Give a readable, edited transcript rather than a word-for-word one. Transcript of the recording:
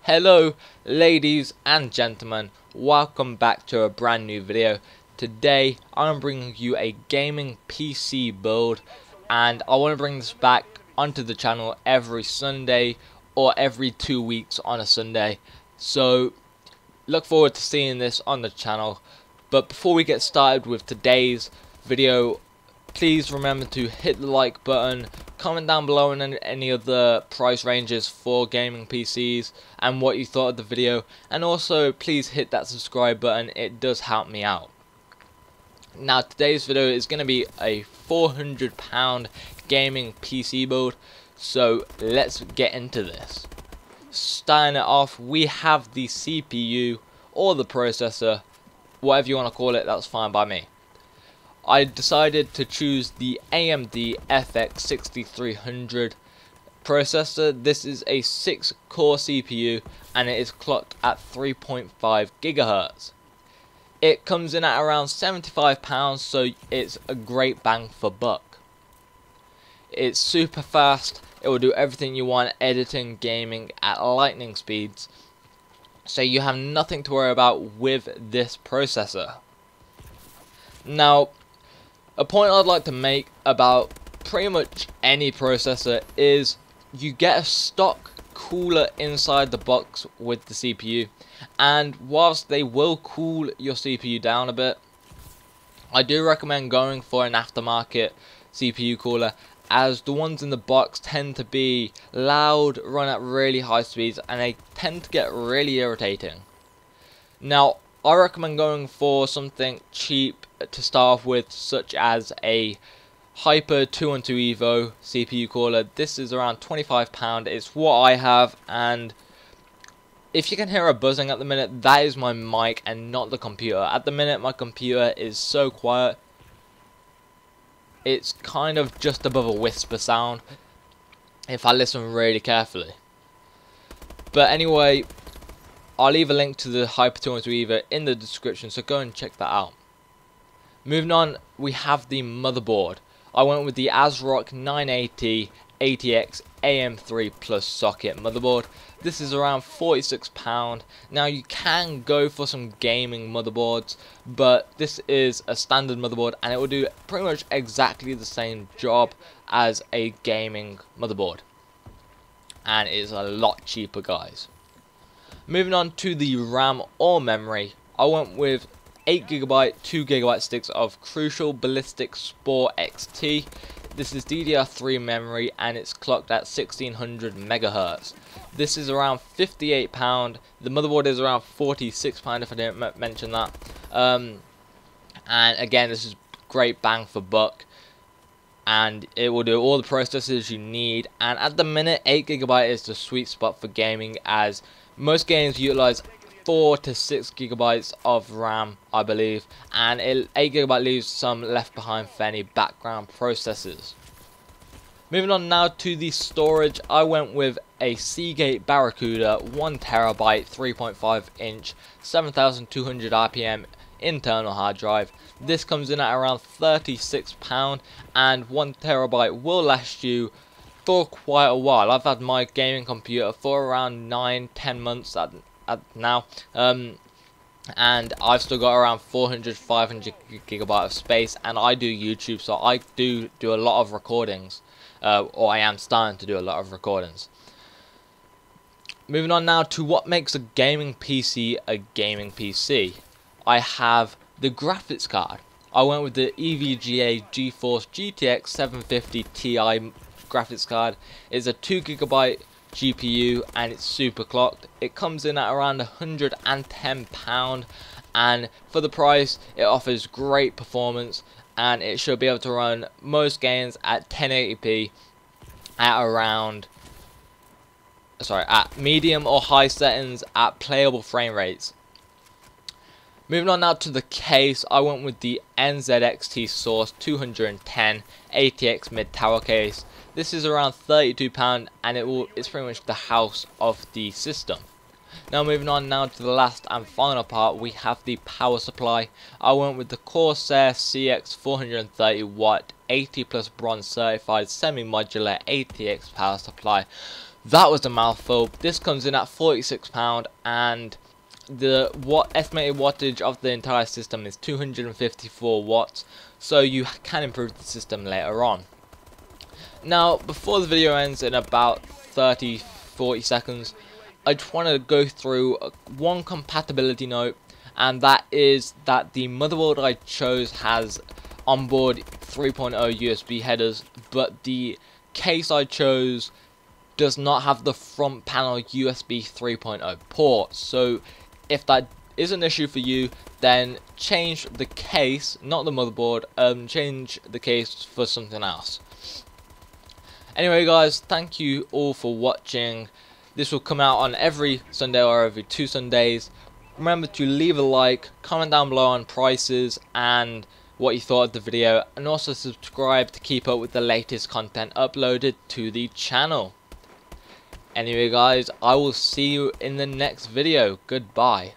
Hello ladies and gentlemen, welcome back to a brand new video. Today I'm bringing you a gaming PC build, and I want to bring this back onto the channel every Sunday or every 2 weeks on a Sunday. So look forward to seeing this on the channel. But before we get started with today's video, please remember to hit the like button, comment down below on any of the price ranges for gaming PCs and what you thought of the video, and also please hit that subscribe button, it does help me out. Now today's video is going to be a £400 gaming PC build, so let's get into this. Starting it off, we have the CPU or the processor, whatever you want to call it, that's fine by me. I decided to choose the AMD FX 6300 processor. This is a 6-core CPU and it is clocked at 3.5 GHz. It comes in at around £75, so it's a great bang for buck. It's super fast, it will do everything you want, editing, gaming at lightning speeds, so you have nothing to worry about with this processor. Now, a point I'd like to make about pretty much any processor is you get a stock cooler inside the box with the CPU, and whilst they will cool your CPU down a bit, I do recommend going for an aftermarket CPU cooler, as the ones in the box tend to be loud, run at really high speeds, and they tend to get really irritating. Now, I recommend going for something cheap to start off with, such as a Hyper 212 Evo CPU cooler. This is around £25. It's what I have, and if you can hear a buzzing at the minute, that is my mic and not the computer. At the minute my computer is so quiet, it's kind of just above a whisper sound if I listen really carefully. But anyway, I'll leave a link to the Hyper 212 Evo in the description, so go and check that out. Moving on, we have the motherboard. I went with the ASRock 980 ATX AM3 Plus socket motherboard. This is around £46. Now you can go for some gaming motherboards, but this is a standard motherboard and it will do pretty much exactly the same job as a gaming motherboard. And it is a lot cheaper, guys. Moving on to the RAM or memory, I went with 8GB, 2GB sticks of Crucial Ballistic Spore XT. This is DDR3 memory and it's clocked at 1600 MHz. This is around £58. The motherboard is around £46 if I didn't mention that. And again, this is great bang for buck, and it will do all the processors you need. And at the minute, 8GB is the sweet spot for gaming, as most games utilize 4 to 6 GB of RAM, I believe, and 8GB leaves some left behind for any background processes. Moving on now to the storage, I went with a Seagate Barracuda 1TB 3.5 inch 7200 RPM internal hard drive. This comes in at around £36, and 1TB will last you for quite a while. I've had my gaming computer for around 9-10 months at now, and I've still got around 400-500 GB of space, and I do YouTube, so I do a lot of recordings, or I am starting to do a lot of recordings. Moving on now to what makes a gaming PC a gaming PC. I have the graphics card. I went with the EVGA GeForce GTX 750 Ti graphics card. It's a 2GB GPU and it's super clocked. It comes in at around £110, and for the price it offers great performance, and it should be able to run most games at 1080p at medium or high settings at playable frame rates. Moving on now to the case, I went with the NZXT Source 210 ATX mid tower case. This is around £32, and it's pretty much the house of the system. Now moving on now to the last and final part, we have the power supply. I went with the Corsair CX 430 watt 80 plus bronze certified semi-modular ATX power supply. That was a mouthful. This comes in at £46, and the estimated wattage of the entire system is 254 watts, so you can improve the system later on. Now, before the video ends in about 30-40 seconds, I just want to go through one compatibility note, and that is that the motherboard I chose has onboard 3.0 USB headers, but the case I chose does not have the front panel USB 3.0 ports. So if that is an issue for you, then change the case, not the motherboard, change the case for something else. Anyway guys, thank you all for watching. This will come out on every Sunday or every 2 Sundays. Remember to leave a like, comment down below on prices and what you thought of the video, and also subscribe to keep up with the latest content uploaded to the channel. Anyway guys, I will see you in the next video. Goodbye.